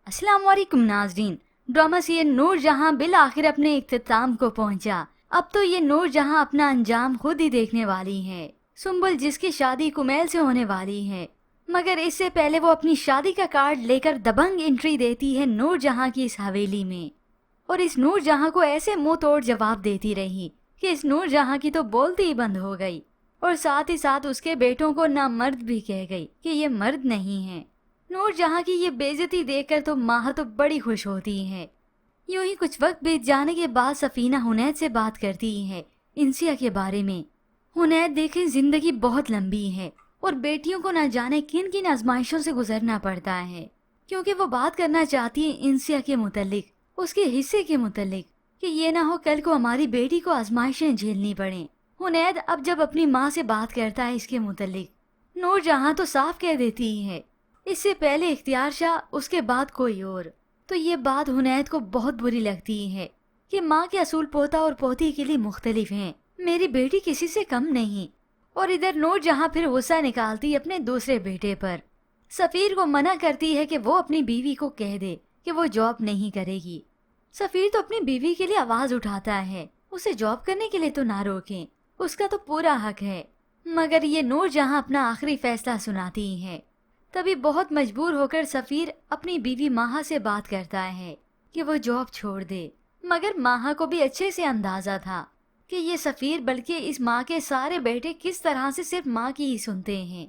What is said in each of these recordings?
अस्सलाम वालेकुम नाजरीन। ड्रामा सीरियल नूर जहां बिल आखिर अपने इख्तिताम को पहुंचा। अब तो ये नूर जहां अपना अंजाम खुद ही देखने वाली है। सुम्बुल जिसकी शादी कुमैल से होने वाली है, मगर इससे पहले वो अपनी शादी का कार्ड लेकर दबंग एंट्री देती है नूर जहां की इस हवेली में, और इस नूर जहां को ऐसे मुंह तोड़ जवाब देती रही कि इस नूर जहां की तो बोलती ही बंद हो गई, और साथ ही साथ उसके बेटों को ना मर्द भी कह गई कि ये मर्द नहीं है। नूर जहां की ये बेइज्जती देखकर तो माह तो बड़ी खुश होती है। यूं ही कुछ वक्त बीत जाने के बाद सफीना हुनैद से बात करती है इंसिया के बारे में। हुनैद देखें जिंदगी बहुत लंबी है और बेटियों को न जाने किन किन आजमाइशों से गुजरना पड़ता है, क्योंकि वो बात करना चाहती है इंसिया के मुतल्लिक, उसके हिस्से के मुतल्लिक, कि ये ना हो कल को हमारी बेटी को आजमाइशें झेलनी पड़े। हुनैद अब जब अपनी माँ से बात करता है इसके मुतल्लिक, नूर जहां तो साफ कह देती है इससे पहले इख्तियार शाह, उसके बाद कोई और। तो ये बात हुनैद को बहुत बुरी लगती है कि माँ के असूल पोता और पोती के लिए मुख्तलिफ हैं, मेरी बेटी किसी से कम नहीं। और इधर नूर जहां फिर गुस्सा निकालती अपने दूसरे बेटे पर। सफीर को मना करती है कि वो अपनी बीवी को कह दे कि वो जॉब नहीं करेगी। सफीर तो अपनी बीवी के लिए आवाज उठाता है, उसे जॉब करने के लिए तो ना रोकें, उसका तो पूरा हक है। मगर ये नूर जहां अपना आखिरी फैसला सुनाती है। तभी बहुत मजबूर होकर सफीर अपनी बीवी माहा से बात करता है कि वो जॉब छोड़ दे। मगर माहा को भी अच्छे से अंदाजा था कि ये सफीर बल्कि इस माँ के सारे बेटे किस तरह से सिर्फ माँ की ही सुनते हैं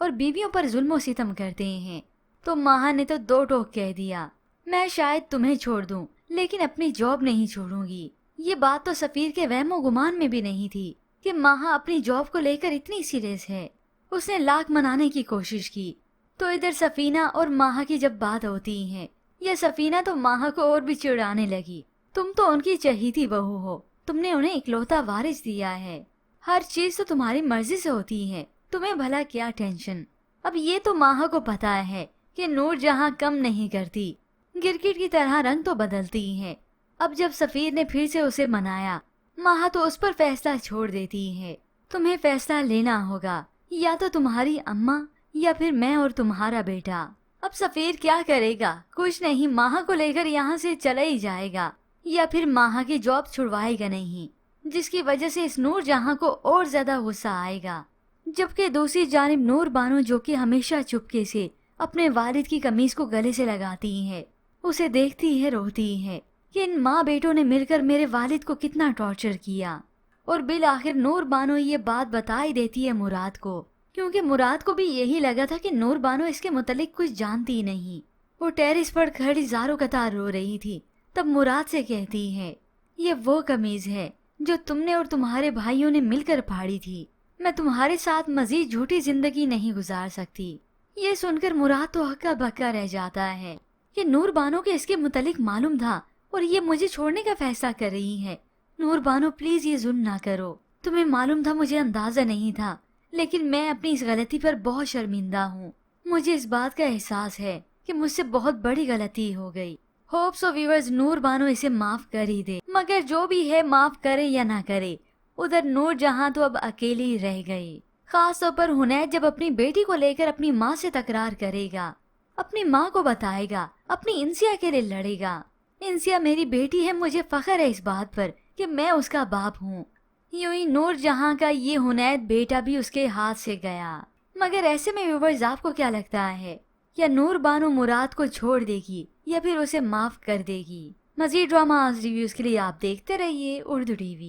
और बीवियों पर जुल्म सितम करते हैं। तो माहा ने तो दो टोक कह दिया, मैं शायद तुम्हें छोड़ दूं लेकिन अपनी जॉब नहीं छोड़ूंगी। ये बात तो सफीर के वहमो गुमान में भी नहीं थी कि माहा अपनी जॉब को लेकर इतनी सीरियस है। उसने लाख मनाने की कोशिश की। तो इधर सफीना और माहा की जब बात होती है, यह सफीना तो माहा को और भी चिढ़ाने लगी, तुम तो उनकी चहेती बहू हो, तुमने उन्हें इकलौता वारिस दिया है, हर चीज तो तुम्हारी मर्जी से होती है, तुम्हें भला क्या टेंशन। अब ये तो माहा को पता है कि नूर जहां कम नहीं करती, गिरगिट की तरह रंग तो बदलती है। अब जब सफीर ने फिर से उसे मनाया, माहा तो उस पर फैसला छोड़ देती है, तुम्हें फैसला लेना होगा, या तो तुम्हारी अम्मा या फिर मैं और तुम्हारा बेटा। अब सफीर क्या करेगा, कुछ नहीं, माहा को लेकर यहाँ से चला ही जाएगा या फिर माहा की जॉब छुड़वाएगा नहीं, जिसकी वजह से इस नूर जहां को और ज्यादा गुस्सा आएगा। जबकि दूसरी जानिब नूर बानो, जो कि हमेशा चुपके से अपने वालिद की कमीज को गले से लगाती है, उसे देखती है रोती है कि इन माँ बेटों ने मिलकर मेरे वालिद को कितना टॉर्चर किया। और बिल आखिर नूर बानो ये बात बता ही देती है मुराद को, क्योंकि मुराद को भी यही लगा था कि नूर बानो इसके मुतालिक कुछ जानती ही नहीं। वो टेरिस पर खड़ी ज़ारो कतार रो रही थी, तब मुराद से कहती है, ये वो कमीज है जो तुमने और तुम्हारे भाइयों ने मिलकर फाड़ी थी, मैं तुम्हारे साथ मजीद झूठी जिंदगी नहीं गुजार सकती। ये सुनकर मुराद तो हक्का बक्का रह जाता है कि नूर बानो के इसके मुतालिक मालूम था और ये मुझे छोड़ने का फैसला कर रही है। नूर बानो प्लीज ये जुल्म ना करो, तुम्हें मालूम था, मुझे अंदाजा नहीं था, लेकिन मैं अपनी इस गलती पर बहुत शर्मिंदा हूँ। मुझे इस बात का एहसास है कि मुझसे बहुत बड़ी गलती हो गई। होप सो व्यूअर्स नूर बानो इसे माफ कर ही दे, मगर जो भी है माफ करे या ना करे, उधर नूर जहां तो अब अकेली रह गई। खास तौर पर हुनैद जब अपनी बेटी को लेकर अपनी माँ से तकरार करेगा, अपनी माँ को बताएगा, अपनी इंसिया के लिए लड़ेगा। इंसिया मेरी बेटी है, मुझे फख्र है इस बात पर कि मैं उसका बाप हूँ। यूं ही नूर जहां का ये हुनैद बेटा भी उसके हाथ से गया। मगर ऐसे में व्यूअर्स आपको क्या लगता है, या नूर बानो मुराद को छोड़ देगी या फिर उसे माफ कर देगी? मजीद ड्रामा रिव्यूज के लिए आप देखते रहिए उर्दू टीवी।